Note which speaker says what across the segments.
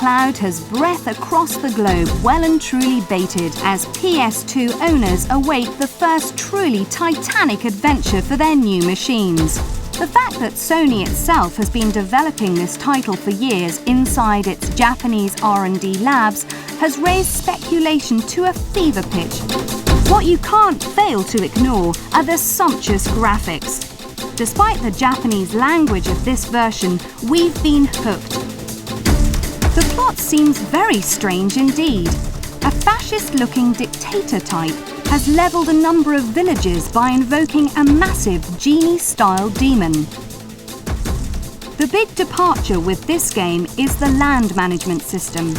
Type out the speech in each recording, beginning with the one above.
Speaker 1: cloud has breath across the globe well and truly baited as PS2 owners await the first truly titanic adventure for their new machines. The fact that Sony itself has been developing this title for years inside its Japanese R&D labs has raised speculation to a fever pitch. What you can't fail to ignore are the sumptuous graphics. Despite the Japanese language of this version, we've been hooked. The plot seems very strange indeed. A fascist-looking dictator type has levelled a number of villages by invoking a massive genie-style demon. The big departure with this game is the land management system.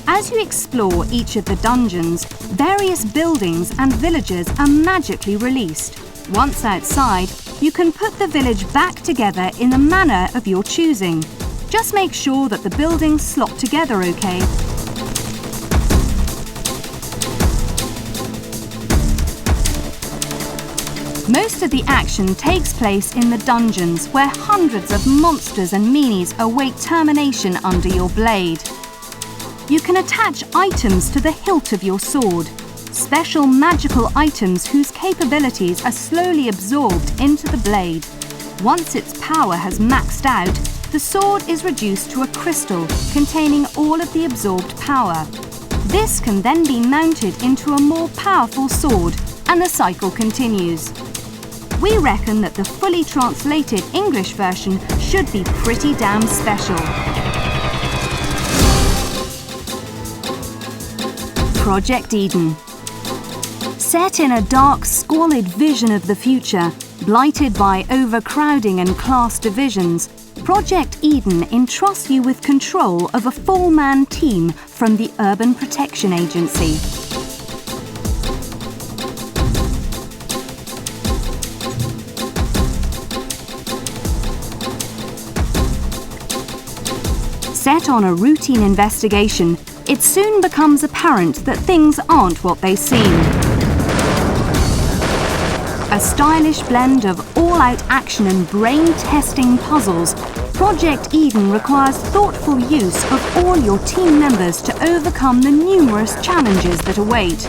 Speaker 1: As you explore each of the dungeons, various buildings and villages are magically released. Once outside, you can put the village back together in the manner of your choosing. Just make sure that the buildings slot together okay. Most of the action takes place in the dungeons, where hundreds of monsters and meanies await termination under your blade. You can attach items to the hilt of your sword. Special magical items whose capabilities are slowly absorbed into the blade. Once its power has maxed out, the sword is reduced to a crystal containing all of the absorbed power. This can then be mounted into a more powerful sword, and the cycle continues. We reckon that the fully translated English version should be pretty damn special. Project Eden. Set in a dark, squalid vision of the future, blighted by overcrowding and class divisions, Project Eden entrusts you with control of a four-man team from the Urban Protection Agency. Set on a routine investigation, it soon becomes apparent that things aren't what they seem. A stylish blend of all-out action and brain-testing puzzles, Project Eden requires thoughtful use of all your team members to overcome the numerous challenges that await.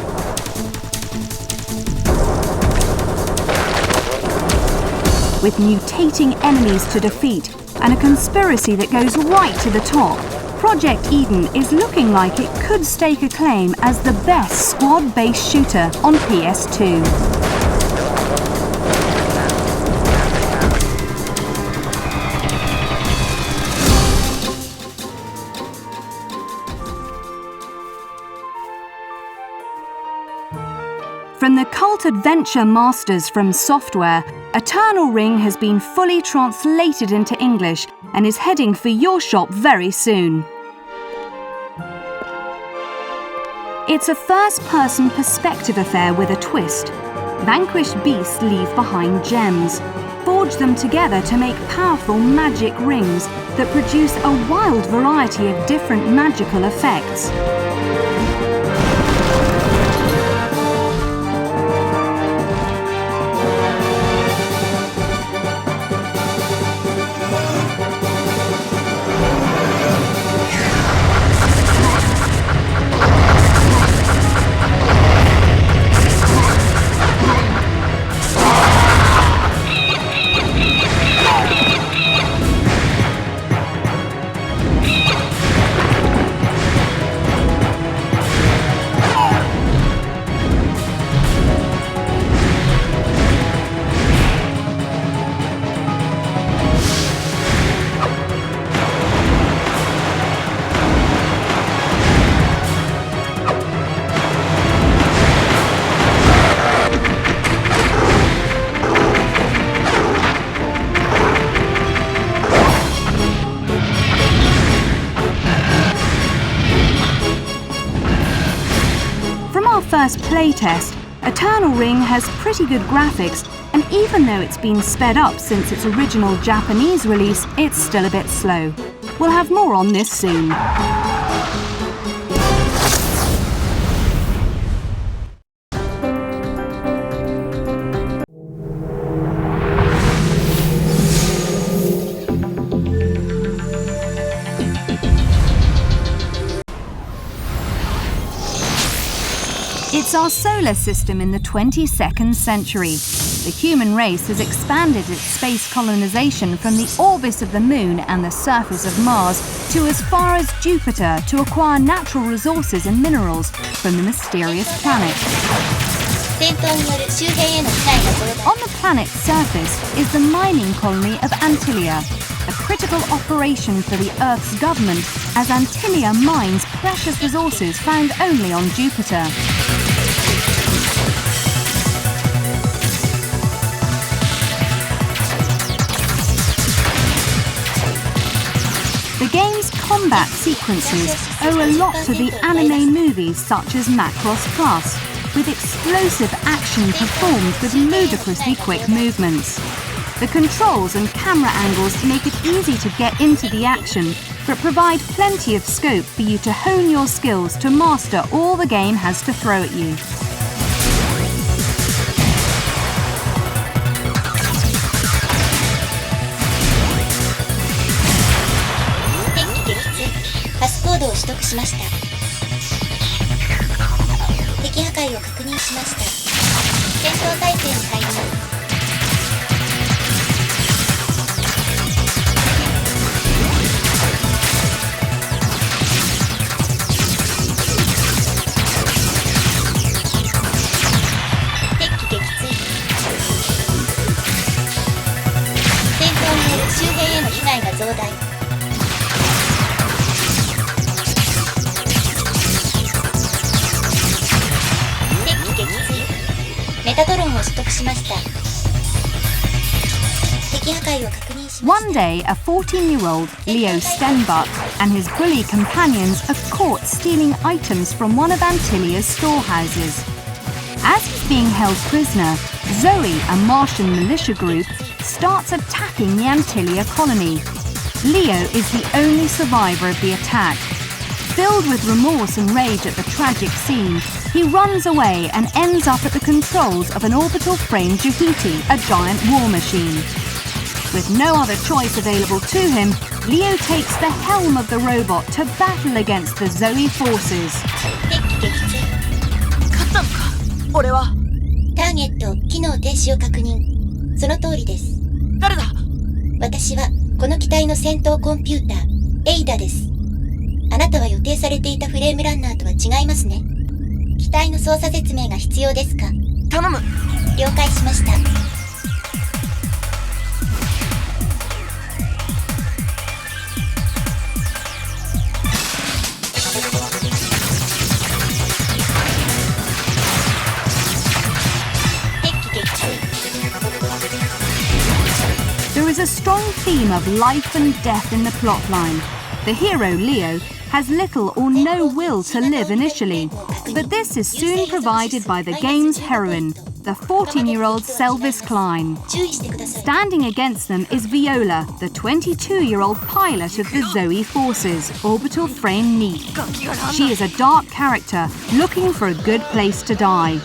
Speaker 1: With mutating enemies to defeat and a conspiracy that goes right to the top, Project Eden is looking like it could stake a claim as the best squad-based shooter on PS2. From the cult adventure masters from Software, Eternal Ring has been fully translated into English and is heading for your shop very soon. It's a first-person perspective affair with a twist. Vanquished beasts leave behind gems. Forge them together to make powerful magic rings that produce a wild variety of different magical effects. First playtest, Eternal Ring has pretty good graphics, and even though it's been sped up since its original Japanese release, it's still a bit slow. We'll have more on this soon. is our solar system in the 22nd century. The human race has expanded its space colonization from the orbit of the Moon and the surface of Mars to as far as Jupiter to acquire natural resources and minerals from the mysterious planet. On the planet's surface is the mining colony of Antilia, a critical operation for the Earth's government as Antilia mines precious resources found only on Jupiter. The game's combat sequences owe a lot to the anime movies such as Macross Plus, with explosive action performed with ludicrously quick movements. The controls and camera angles make it easy to get into the action, but provide plenty of scope for you to hone your skills to master all the game has to throw at you. One day, a 14-year-old, Leo Stenbuck, and his bully companions are caught stealing items from one of Antilia's storehouses. As he's being held prisoner, Zoe, a Martian militia group, starts attacking the Antilia colony. Leo is the only survivor of the attack. Filled with remorse and rage at the tragic scene, he runs away and ends up at the controls of an orbital frame Juhiti, a giant war machine. With no other choice available to him, Leo takes the helm of the robot to battle against the Zoe forces. There is a strong theme of life and death in the plotline. The hero, Leo, has little or no will to live initially, but this is soon provided by the game's heroine, the 14-year-old Selvis Klein. Standing against them is Viola, the 22-year-old pilot of the Zoe forces, orbital frame Neat. She is a dark character looking for a good place to die.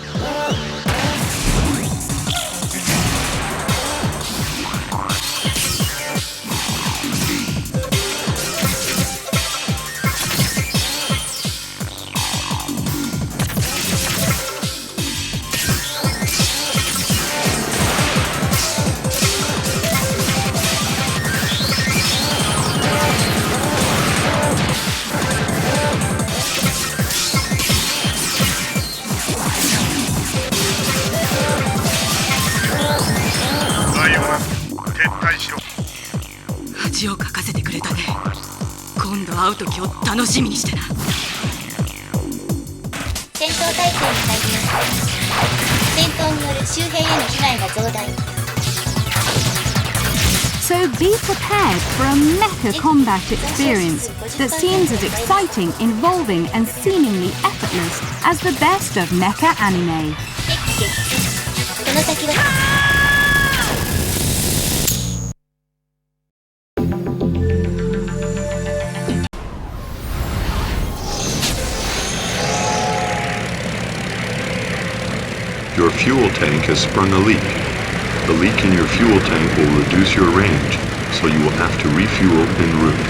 Speaker 1: So be prepared for a mecha combat experience that seems as exciting, involving and seemingly effortless as the best of mecha anime.
Speaker 2: Your fuel tank has sprung a leak. The leak in your fuel tank will reduce your range, so you will have to refuel en route.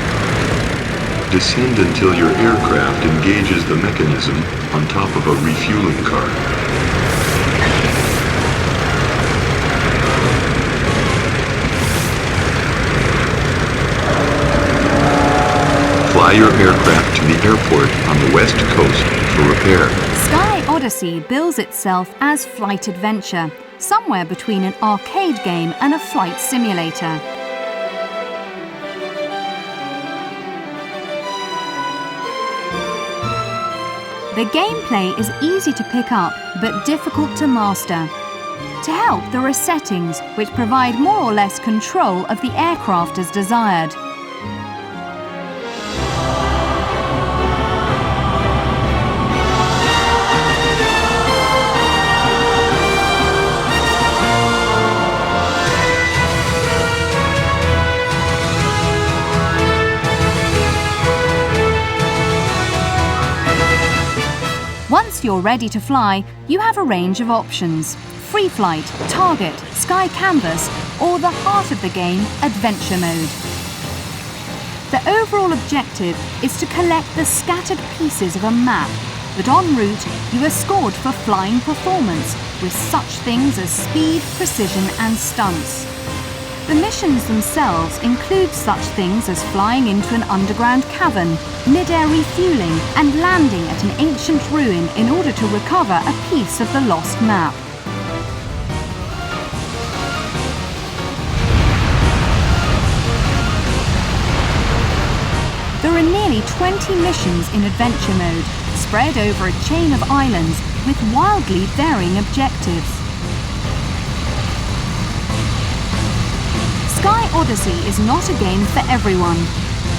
Speaker 2: Descend until your aircraft engages the mechanism on top of a refueling car. Fly your aircraft to the airport on the west coast for repair.
Speaker 1: Sky Odyssey bills itself as flight adventure, somewhere between an arcade game and a flight simulator. The gameplay is easy to pick up but difficult to master. To help, there are settings which provide more or less control of the aircraft as desired. Once you're ready to fly, you have a range of options: free flight, target, sky canvas, or the heart of the game, adventure mode. The overall objective is to collect the scattered pieces of a map, but en route you are scored for flying performance with such things as speed, precision and stunts. The missions themselves include such things as flying into an underground cavern, mid-air refueling and landing at an ancient ruin in order to recover a piece of the lost map. There are nearly 20 missions in adventure mode, spread over a chain of islands with wildly varying objectives. Sky Odyssey is not a game for everyone.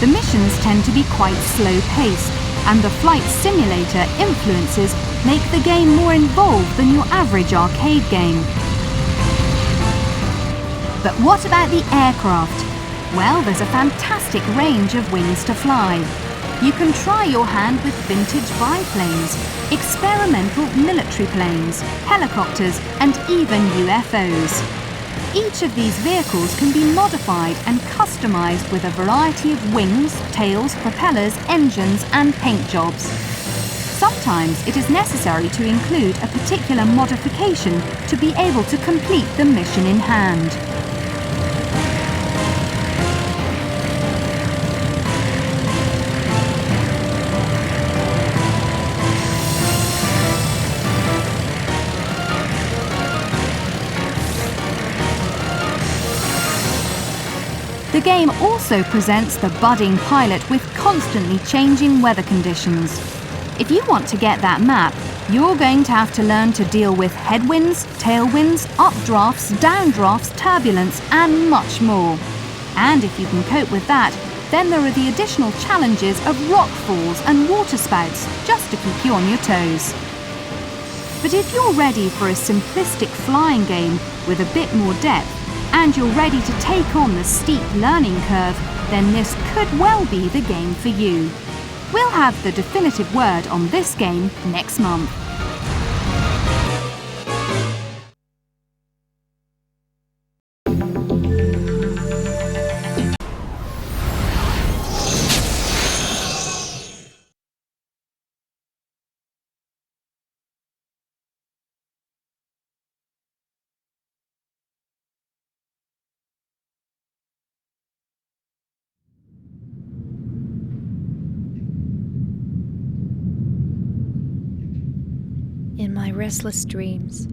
Speaker 1: The missions tend to be quite slow-paced, and the flight simulator influences make the game more involved than your average arcade game. But what about the aircraft? Well, there's a fantastic range of wings to fly. You can try your hand with vintage biplanes, experimental military planes, helicopters, and even UFOs. Each of these vehicles can be modified and customized with a variety of wings, tails, propellers, engines, and paint jobs. Sometimes it is necessary to include a particular modification to be able to complete the mission in hand. The game also presents the budding pilot with constantly changing weather conditions. If you want to get that map, you're going to have to learn to deal with headwinds, tailwinds, updrafts, downdrafts, turbulence, and much more. And if you can cope with that, then there are the additional challenges of rock falls and water spouts, just to keep you on your toes. But if you're ready for a simplistic flying game with a bit more depth, and you're ready to take on the steep learning curve, then this could well be the game for you. We'll have the definitive word on this game next month.
Speaker 3: In my restless dreams,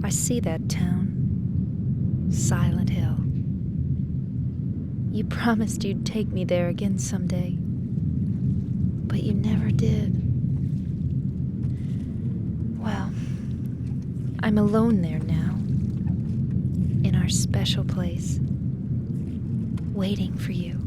Speaker 3: I see that town, Silent Hill. You promised you'd take me there again someday, but you never did. Well, I'm alone there now, in our special place, waiting for you.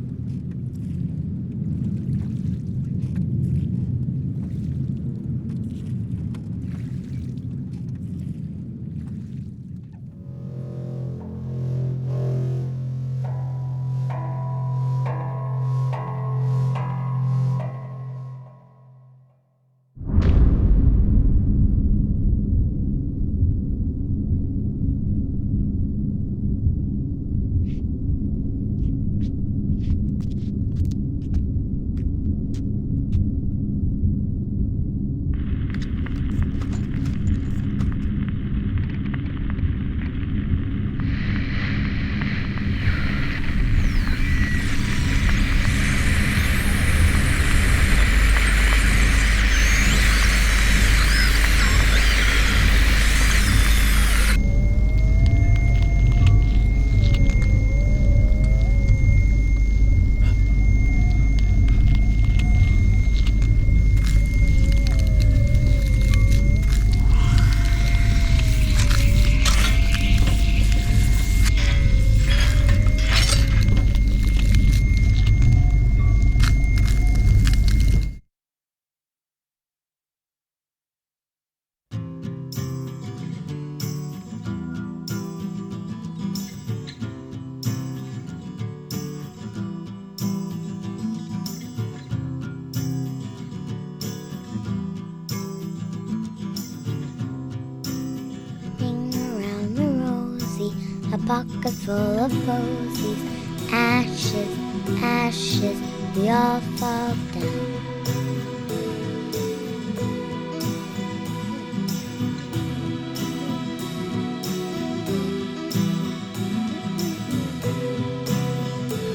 Speaker 4: pocket full of posies. Ashes, ashes, we all fall down.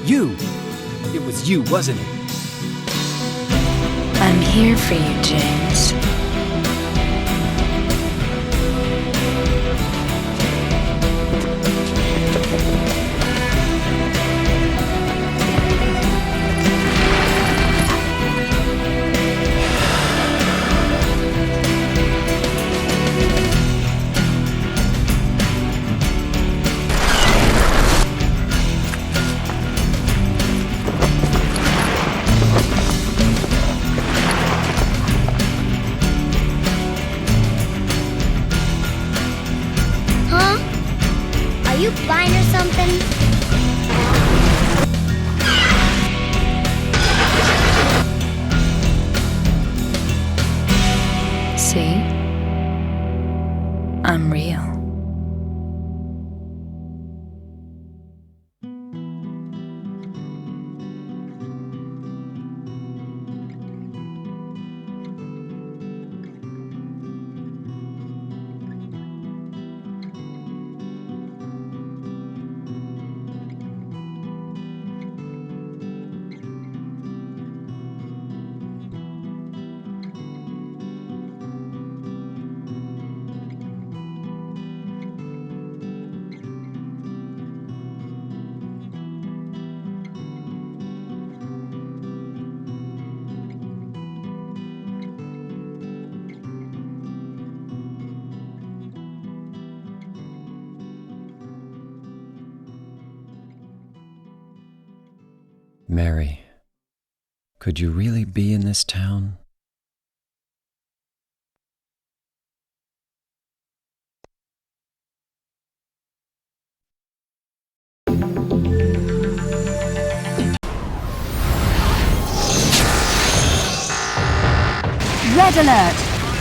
Speaker 5: You! It was you, wasn't it?
Speaker 3: I'm here for you, James.
Speaker 4: Are you blind or something?
Speaker 3: See? I'm real.
Speaker 5: Mary, could you really be in this town?
Speaker 1: Red alert!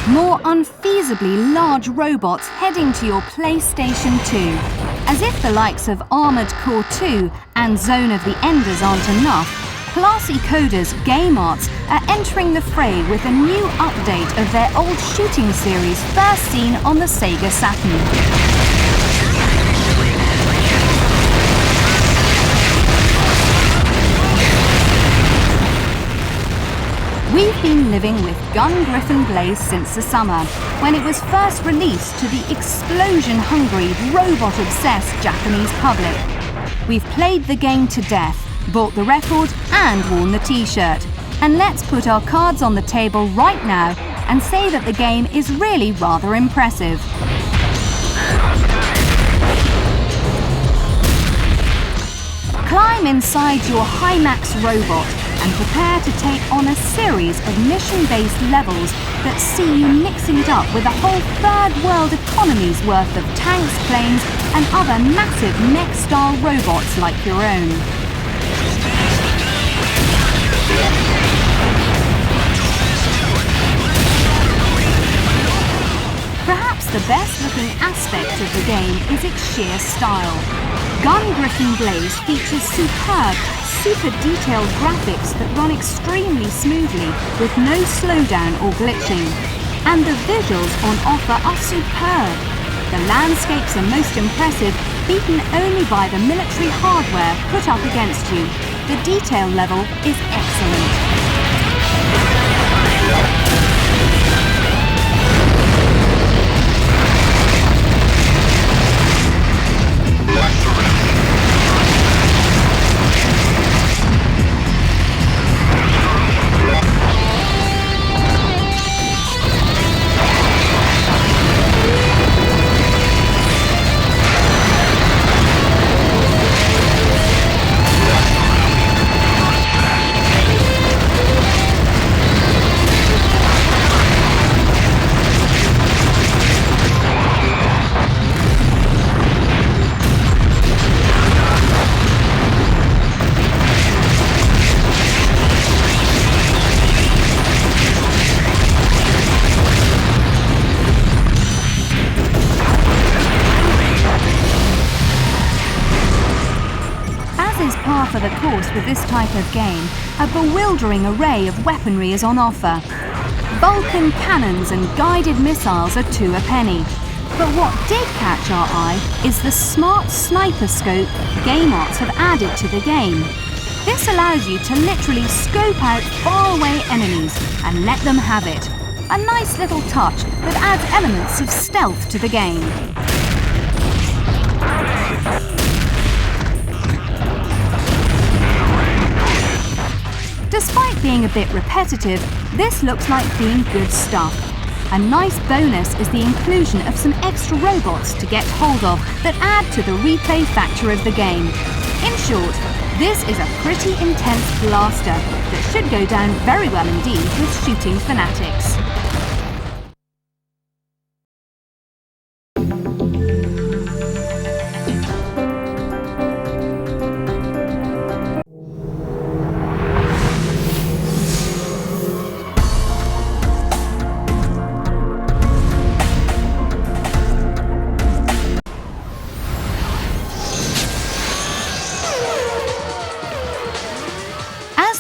Speaker 1: More unfeasibly large robots heading to your PlayStation 2. As if the likes of Armored Core 2 and Zone of the Enders aren't enough, classy coders Game Arts are entering the fray with a new update of their old shooting series first seen on the Sega Saturn. We've been living with Griffon Blaze since the summer, when it was first released to the explosion-hungry, robot-obsessed Japanese public. We've played the game to death, bought the record and worn the t-shirt. And let's put our cards on the table right now and say that the game is really rather impressive. Climb inside your Hymax robot and prepare to take on a series of mission-based levels that see you mixing it up with a whole third-world economy's worth of tanks, planes, and other massive mech-style robots like your own. Perhaps the best-looking aspect of the game is its sheer style. Griffon Blaze features superb, super detailed graphics that run extremely smoothly with no slowdown or glitching. And the visuals on offer are superb. The landscapes are most impressive, beaten only by the military hardware put up against you. The detail level is excellent. is par for the course with this type of game, a bewildering array of weaponry is on offer. Vulcan cannons and guided missiles are 2 a penny. But what did catch our eye is the smart sniper scope GameArts have added to the game. This allows you to literally scope out faraway enemies and let them have it. A nice little touch that adds elements of stealth to the game. Despite being a bit repetitive, this looks like being good stuff. A nice bonus is the inclusion of some extra robots to get hold of that add to the replay factor of the game. In short, this is a pretty intense blaster that should go down very well indeed with shooting fanatics.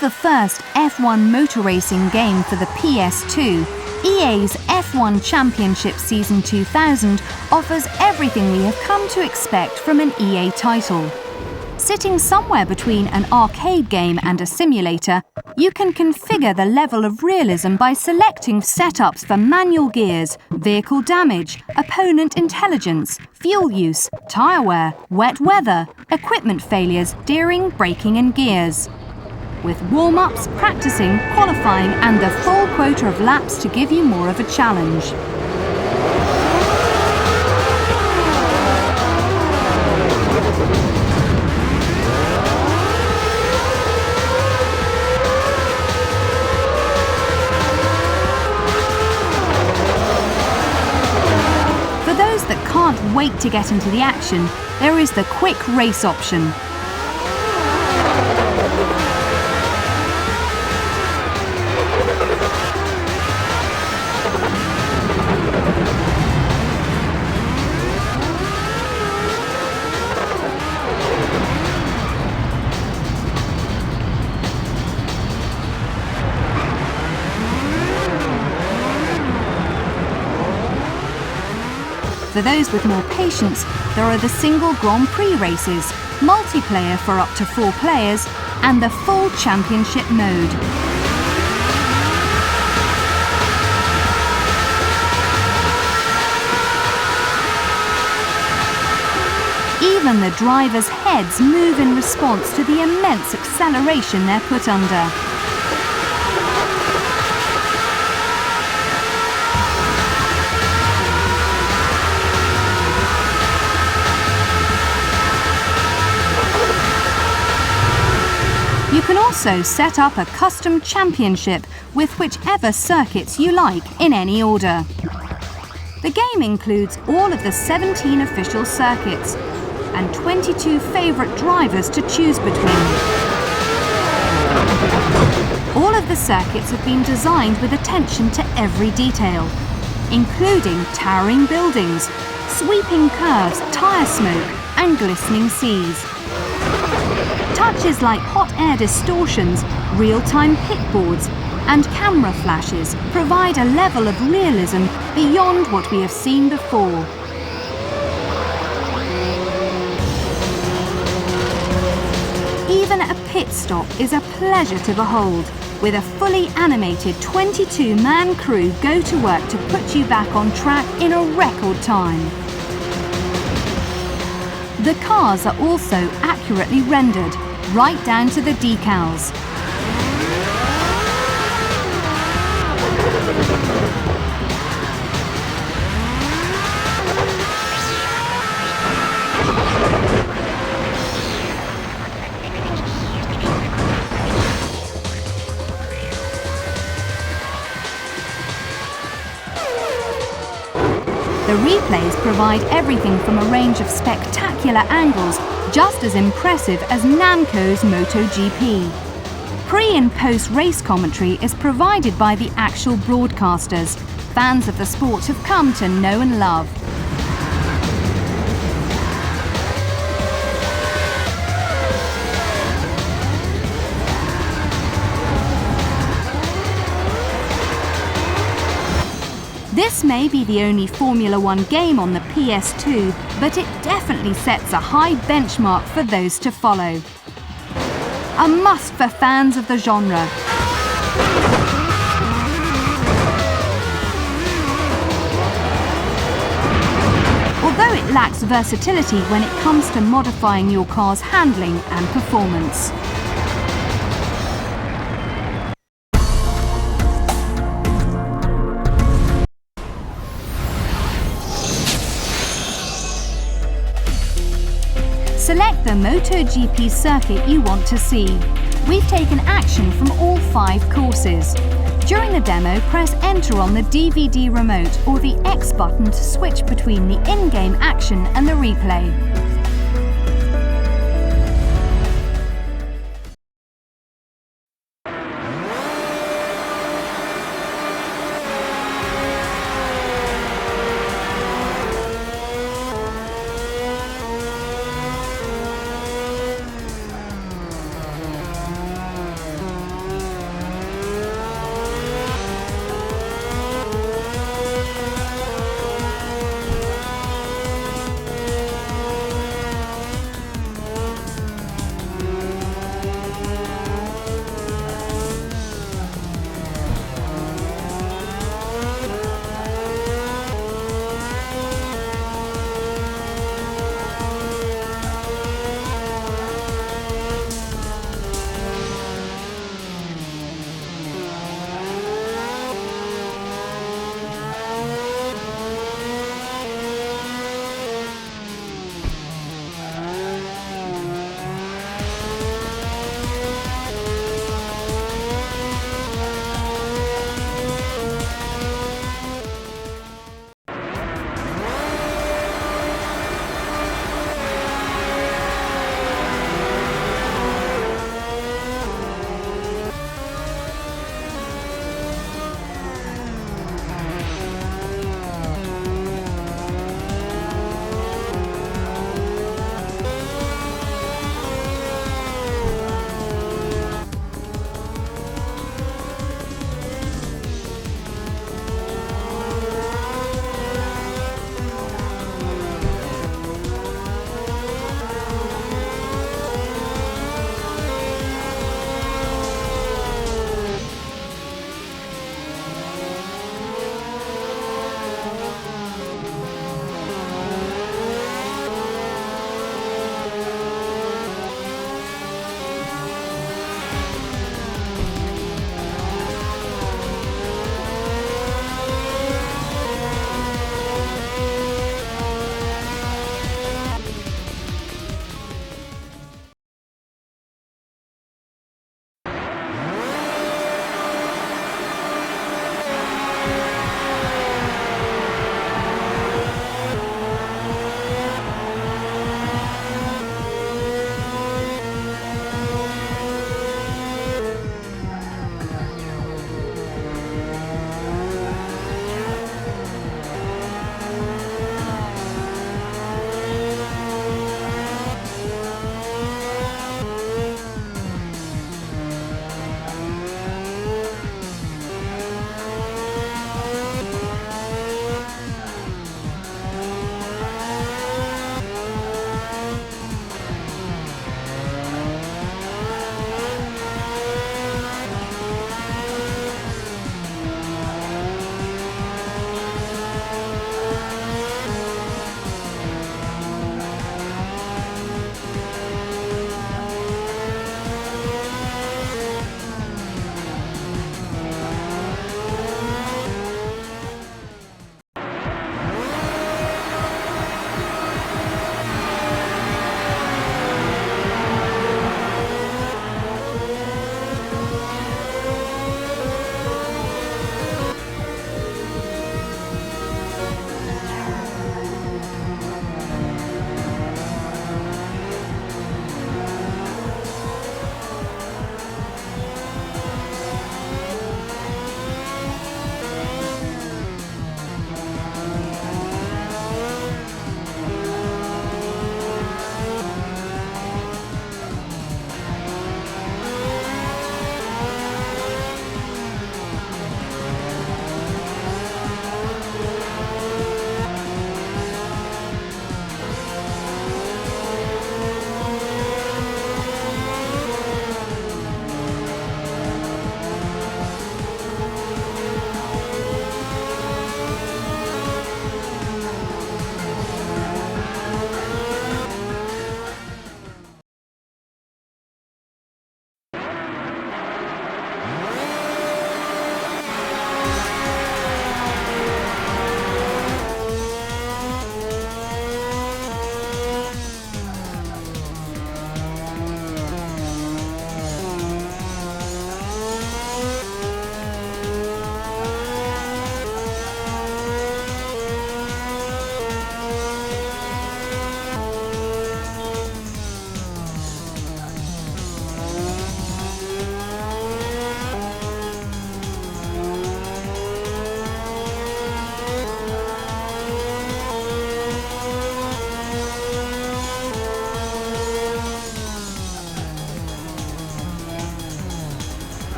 Speaker 1: The first F1 motor racing game for the PS2, EA's F1 Championship Season 2000 offers everything we have come to expect from an EA title. Sitting somewhere between an arcade game and a simulator, you can configure the level of realism by selecting setups for manual gears, vehicle damage, opponent intelligence, fuel use, tyre wear, wet weather, equipment failures, steering, braking and gears. With warm-ups, practicing, qualifying and the full quota of laps to give you more of a challenge. For those that can't wait to get into the action, there is the quick race option. For those with more patience, there are the single Grand Prix races, multiplayer for up to 4 players, and the full championship mode. Even the drivers' heads move in response to the immense acceleration they're put under. You can also set up a custom championship with whichever circuits you like in any order. The game includes all of the 17 official circuits and 22 favourite drivers to choose between. All of the circuits have been designed with attention to every detail, including towering buildings, sweeping curves, tyre smoke and glistening seas. Touches like hot air distortions, real-time pit boards and camera flashes provide a level of realism beyond what we have seen before. Even a pit stop is a pleasure to behold, with a fully animated 22-man crew go to work to put you back on track in a record time. The cars are also accurately rendered, right down to the decals. The replays provide everything from a range of spectacular angles, just as impressive as Namco's Moto GP. Pre- and post-race commentary is provided by the actual broadcasters fans of the sport have come to know and love. may be the only Formula One game on the PS2, but it definitely sets a high benchmark for those to follow. A must for fans of the genre. Although it lacks versatility when it comes to modifying your car's handling and performance. Select the Moto GP circuit you want to see. We've taken action from all 5 courses. During the demo, press Enter on the DVD remote or the X button to switch between the in-game action and the replay.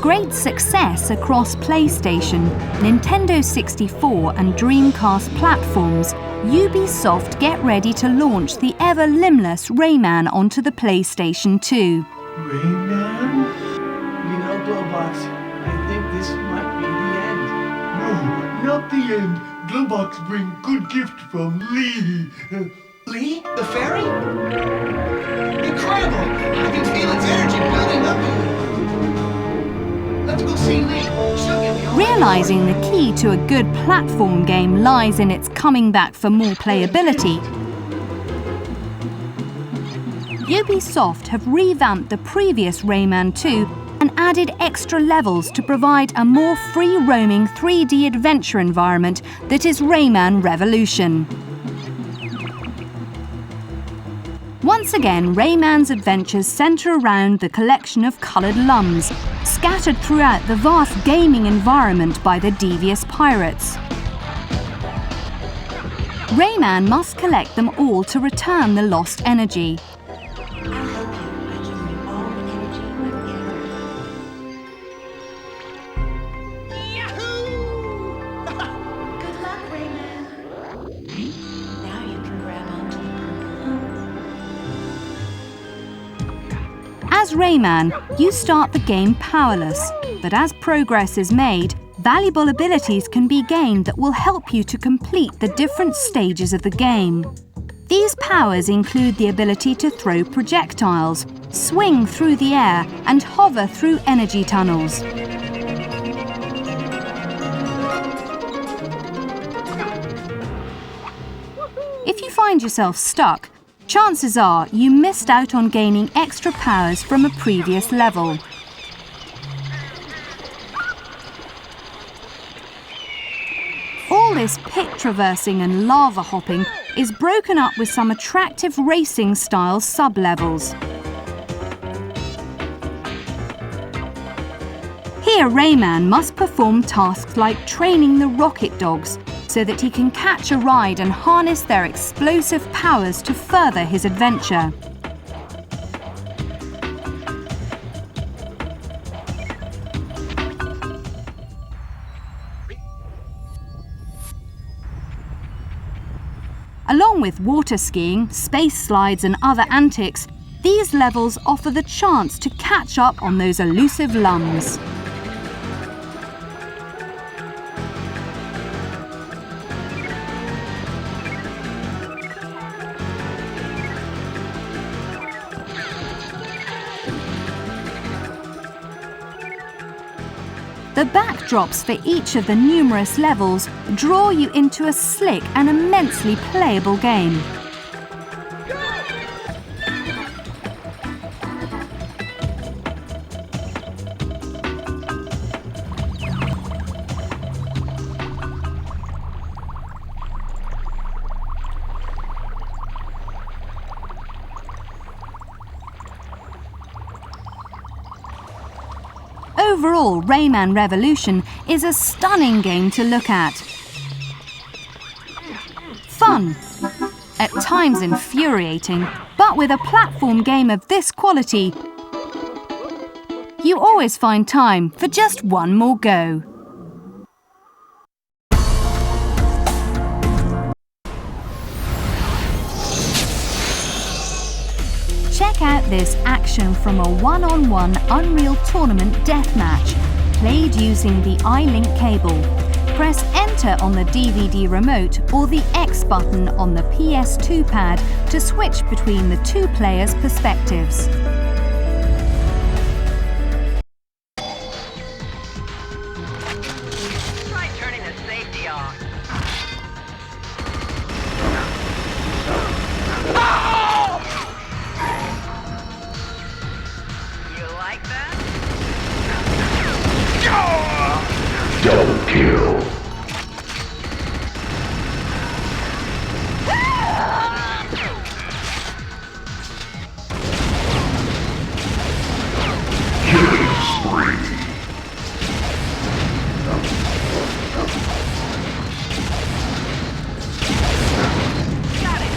Speaker 1: great success across PlayStation, Nintendo 64 and Dreamcast platforms, Ubisoft get ready to launch the ever-limbless Rayman onto the PlayStation 2.
Speaker 6: Rayman? You know, Glowbox, I think this might be the end. No, not the end. Glowbox bring good gift from Lee. Lee? The fairy? Incredible! I can feel its energy building up. Let's go see Lee. She'll give me all
Speaker 1: Realising the key to a good platform game lies in its coming back for more playability, Ubisoft have revamped the previous Rayman 2 and added extra levels to provide a more free-roaming 3D adventure environment that is Rayman Revolution. Once again, Rayman's adventures centre around the collection of coloured lums, scattered throughout the vast gaming environment by the devious pirates. Rayman must collect them all to return the lost energy. As Rayman, you start the game powerless, but as progress is made, valuable abilities can be gained that will help you to complete the different stages of the game. These powers include the ability to throw projectiles, swing through the air, and hover through energy tunnels. If you find yourself stuck, chances are you missed out on gaining extra powers from a previous level. All this pit traversing and lava hopping is broken up with some attractive racing-style sub-levels. Here Rayman must perform tasks like training the rocket dogs so that he can catch a ride and harness their explosive powers to further his adventure. Along with water skiing, space slides and other antics, these levels offer the chance to catch up on those elusive lums. The backdrops for each of the numerous levels draw you into a slick and immensely playable game. Overall, Rayman Revolution is a stunning game to look at. Fun, at times infuriating, but with a platform game of this quality, you always find time for just one more go. Check out this action from a one-on-one Unreal Tournament deathmatch, played using the iLink cable. Press Enter on the DVD remote or the X button on the PS2 pad to switch between the two players' perspectives.
Speaker 7: Try turning the safety off.
Speaker 2: Double kill. Killing spree.
Speaker 7: Got it.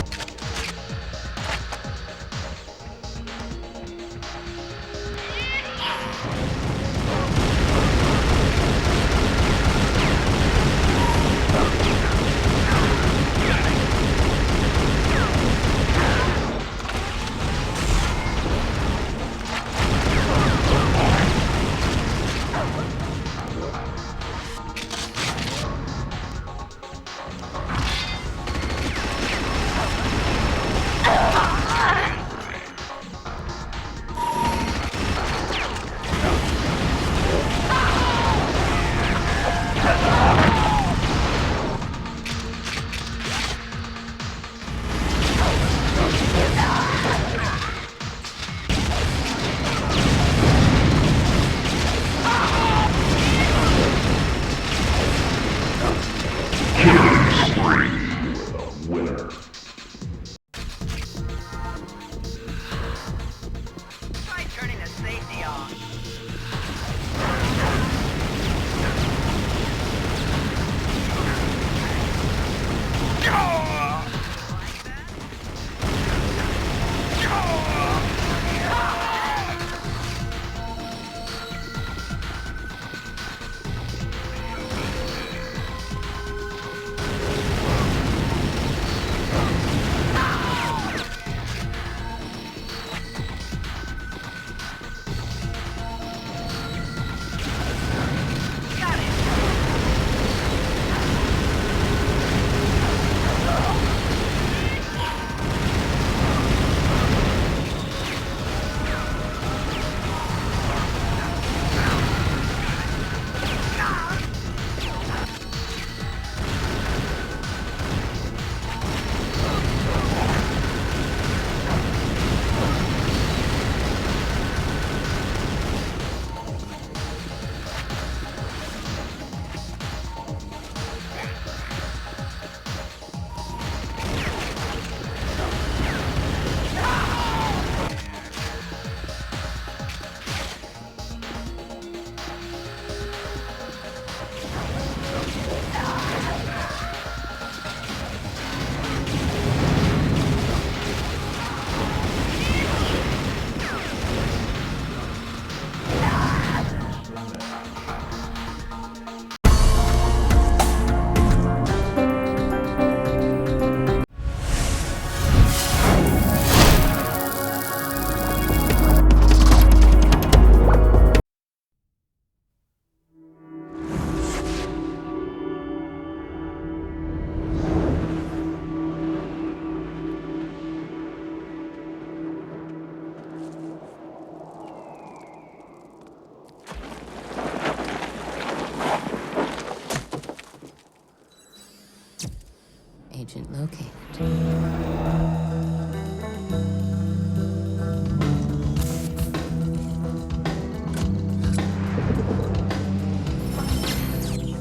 Speaker 8: agent located.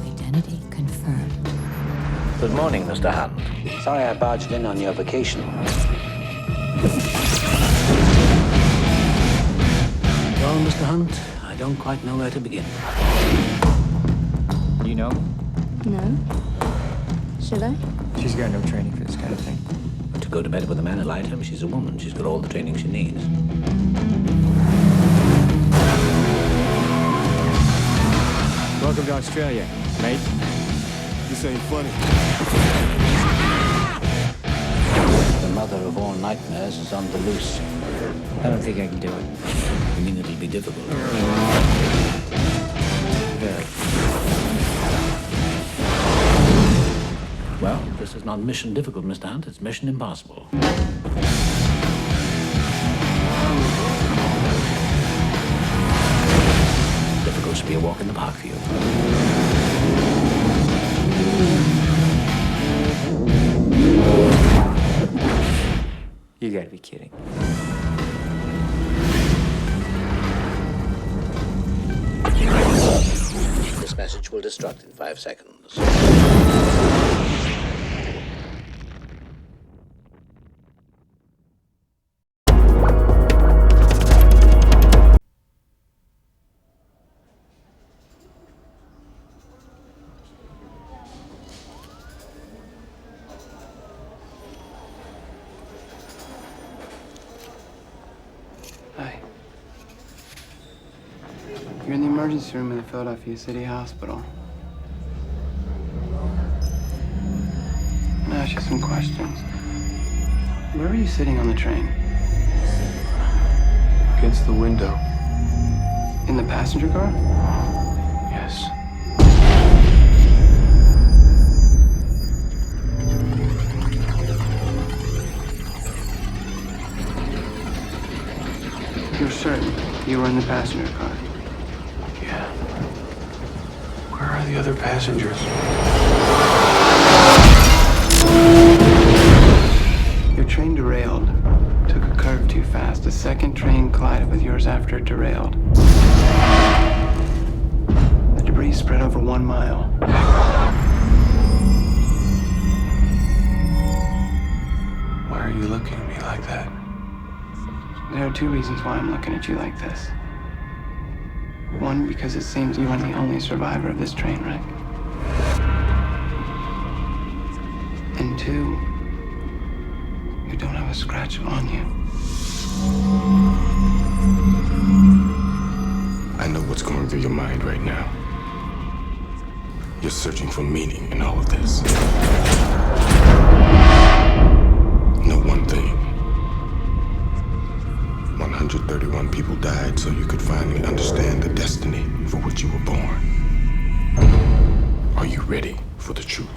Speaker 8: Identity confirmed.
Speaker 9: Good morning, Mr. Hunt. Sorry I barged in on your vacation. Well, Mr. Hunt, I don't quite know where to begin.
Speaker 10: You know?
Speaker 3: No? Should I?
Speaker 10: She's got no training for this kind of thing.
Speaker 9: But to go to bed with a man like him, she's a woman. She's got all the training she needs.
Speaker 10: Welcome to Australia, mate.
Speaker 11: This ain't funny.
Speaker 9: The mother of all nightmares is on the loose.
Speaker 10: I don't think I can do it.
Speaker 9: You mean it'll be difficult?
Speaker 10: Very.
Speaker 9: Well, this is not mission difficult, Mr. Hunt. It's mission impossible. Difficult to be a walk in the park for you.
Speaker 10: You gotta be kidding.
Speaker 9: This message will destruct in 5 seconds.
Speaker 12: Hi. You're in the emergency room in the Philadelphia City Hospital. I'm gonna ask you some questions. Where were you sitting on the train?
Speaker 11: Against the window.
Speaker 12: In the passenger car?
Speaker 11: Yes.
Speaker 12: You're certain you were in the passenger car?
Speaker 11: Yeah. Where are the other passengers?
Speaker 12: Your train derailed. Took a curve too fast. A second train collided with yours after it derailed. The debris spread over 1 mile.
Speaker 11: Why are you looking at me like that?
Speaker 12: There are 2 reasons why I'm looking at you like this. 1, because it seems you are the only survivor of this train wreck. And 2, you don't have a scratch on you.
Speaker 11: I know what's going through your mind right now. You're searching for meaning in all of this. Know one thing. 131 people died so you could finally understand the destiny for which you were born. Are you ready for the truth?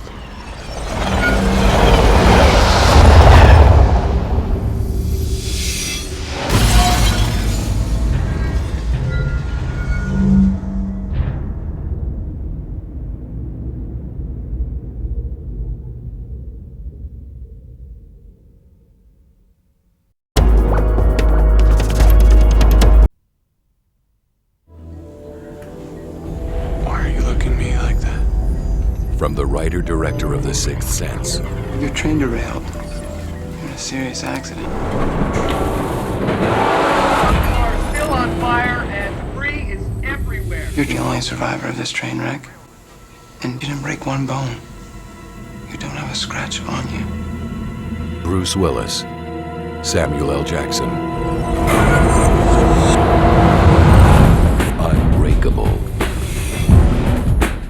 Speaker 13: From the writer-director of The Sixth Sense.
Speaker 12: Your train derailed. In a serious accident.
Speaker 14: You are still on fire and debris is everywhere.
Speaker 12: You're the only survivor of this train wreck. And you didn't break 1 bone. You don't have a scratch on you.
Speaker 13: Bruce Willis. Samuel L. Jackson. Unbreakable.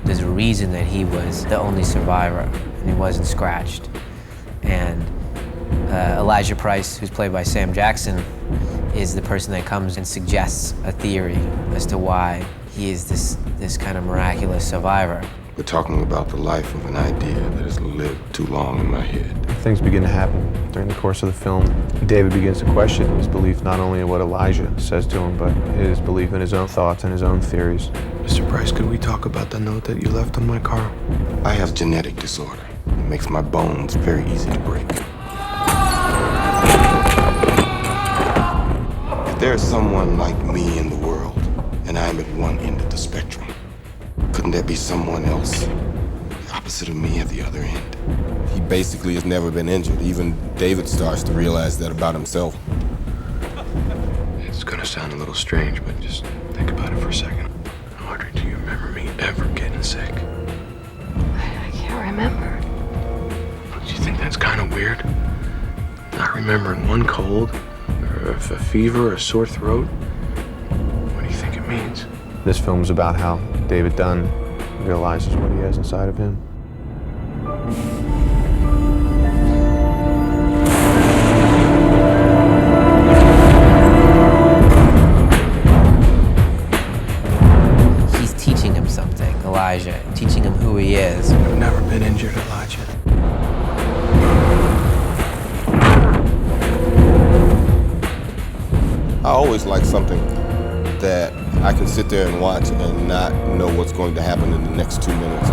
Speaker 15: There's a reason that he was the only survivor and he wasn't scratched. And Elijah Price, who's played by Sam Jackson, is the person that comes and suggests a theory as to why he is this kind of miraculous survivor.
Speaker 11: We're talking about the life of an idea that has lived too long in my head.
Speaker 16: Things begin to happen during the course of the film. David begins to question his belief not only in what Elijah says to him, but his belief in his own thoughts and his own theories.
Speaker 11: Mr. Price, could we talk about the note that you left on my car? I have genetic disorder. It makes my bones very easy to break. If there's someone like me in the world, and I'm at one end of the spectrum, couldn't there be someone else opposite of me at the other end? He basically has never been injured. Even David starts to realize that about himself.
Speaker 2: It's gonna sound a little strange, but just think about it for a second. Audrey, do you remember me ever getting sick?
Speaker 3: I can't remember.
Speaker 2: Don't you think that's kind of weird? Not remembering one cold, or a fever, or a sore throat? What do you think it means?
Speaker 16: This film's about how David Dunn realizes what he has inside of him.
Speaker 15: He's teaching him something, Elijah, teaching him who he is.
Speaker 2: I've never been injured, Elijah.
Speaker 11: I always like something that I can sit there and watch and not know what's going to happen in the next 2 minutes.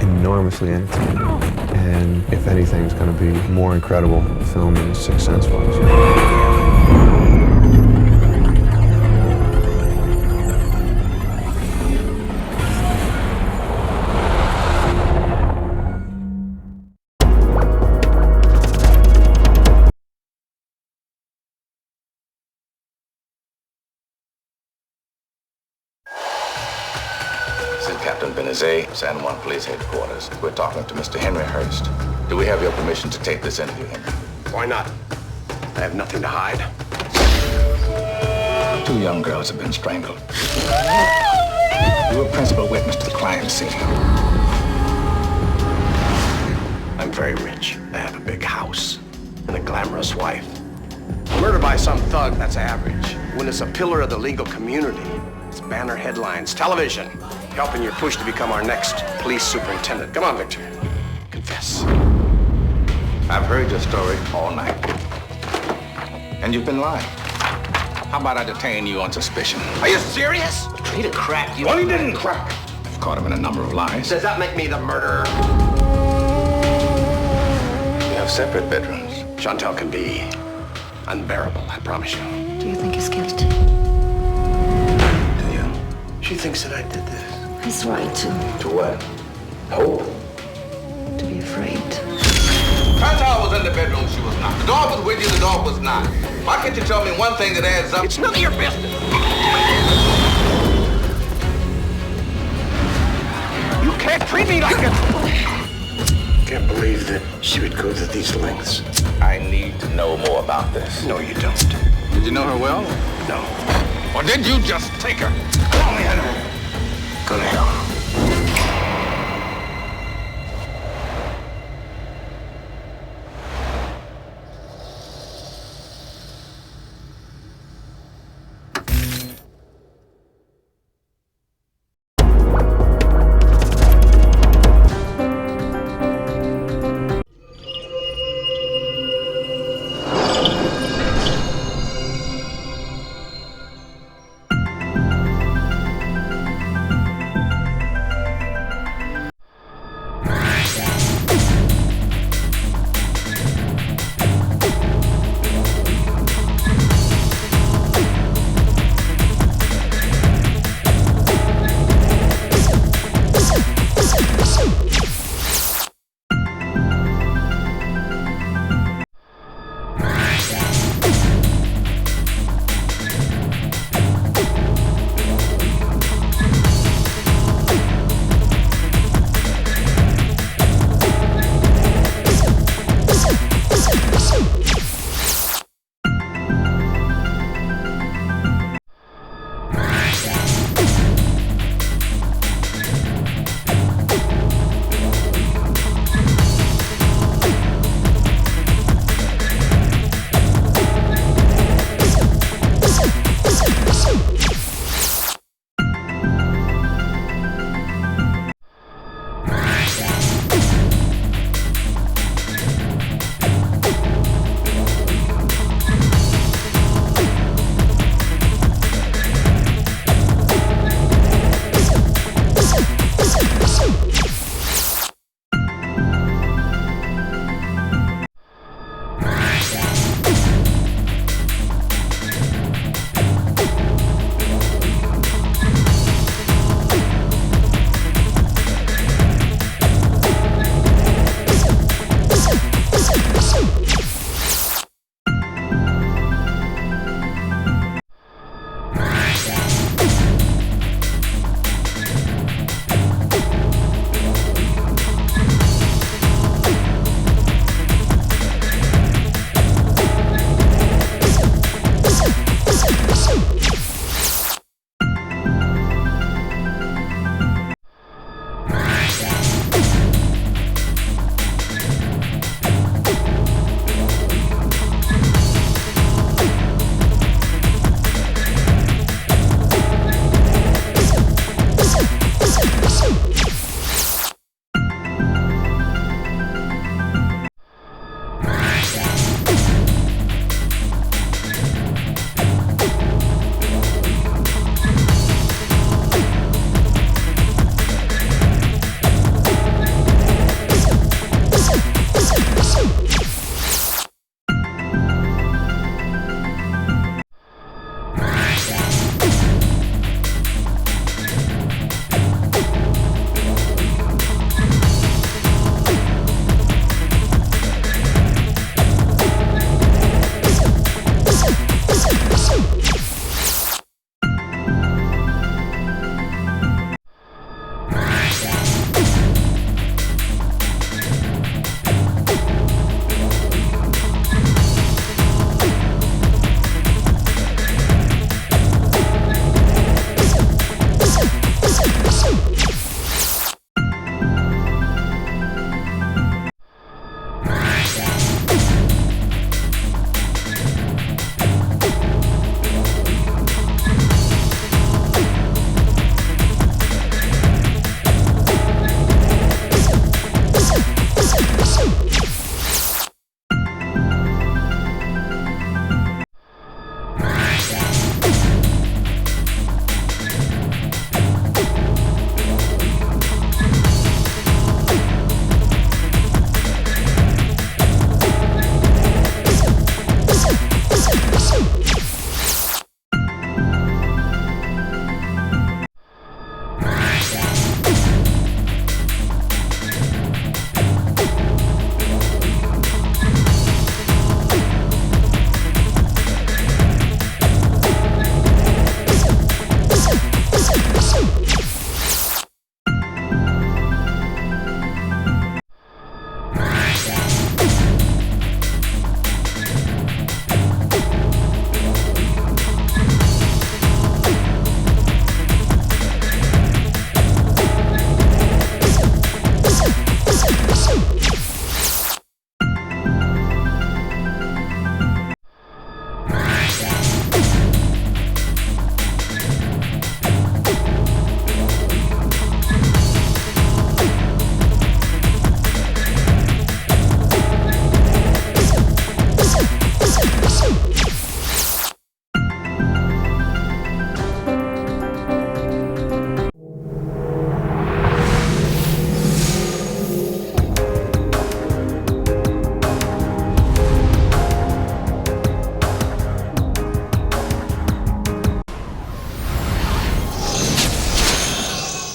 Speaker 16: Enormously entertaining. And if anything, it's going to be more incredible film than The Sixth Sense was.
Speaker 17: Captain Benazet, San Juan Police Headquarters. We're talking to Mr. Henry Hurst. Do we have your permission to take this interview, Henry?
Speaker 18: Why not? I have nothing to hide.
Speaker 17: 2 young girls have been strangled. You were principal witness to the crime scene.
Speaker 18: I'm very rich. I have a big house and a glamorous wife. Murder by some thug, that's average. When it's a pillar of the legal community, it's banner headlines, television, helping your push to become our next police superintendent. Come on, Victor. Confess.
Speaker 17: I've heard your story all night. And you've been lying. How about I detain you on suspicion?
Speaker 18: Are you serious?
Speaker 17: He done cracked you.
Speaker 18: Well, he didn't crack.
Speaker 17: I've caught him in a number of lies.
Speaker 18: Does that make me the murderer?
Speaker 17: You have separate bedrooms.
Speaker 18: Chantal can be unbearable, I promise you.
Speaker 3: Do you think he's guilty?
Speaker 18: Do you? She thinks that I did this.
Speaker 3: He's right to
Speaker 17: what? Hope?
Speaker 3: To be afraid.
Speaker 17: Chantal was in the bedroom, she was not. The dog was with you, the dog was not. Why can't you tell me one thing that adds up?
Speaker 18: It's none of your business. You can't treat me like this. Can't believe that she would go to these lengths.
Speaker 17: I need to know more about this.
Speaker 18: No, you don't.
Speaker 17: Did you know her well?
Speaker 18: No.
Speaker 17: Or did you just take her? Come on, Henry.
Speaker 18: Go to hell.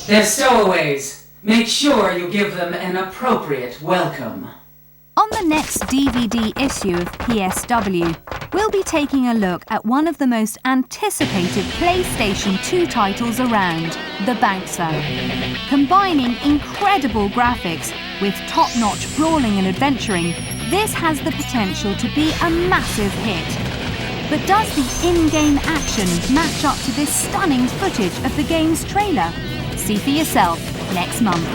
Speaker 19: They're stowaways. Make sure you give them an appropriate welcome.
Speaker 1: On the next DVD issue of PSW, we'll be taking a look at one of the most anticipated PlayStation 2 titles around, The Bank Zone. Combining incredible graphics with top-notch brawling and adventuring, this has the potential to be a massive hit. But does the in-game action match up to this stunning footage of the game's trailer? See for yourself next month.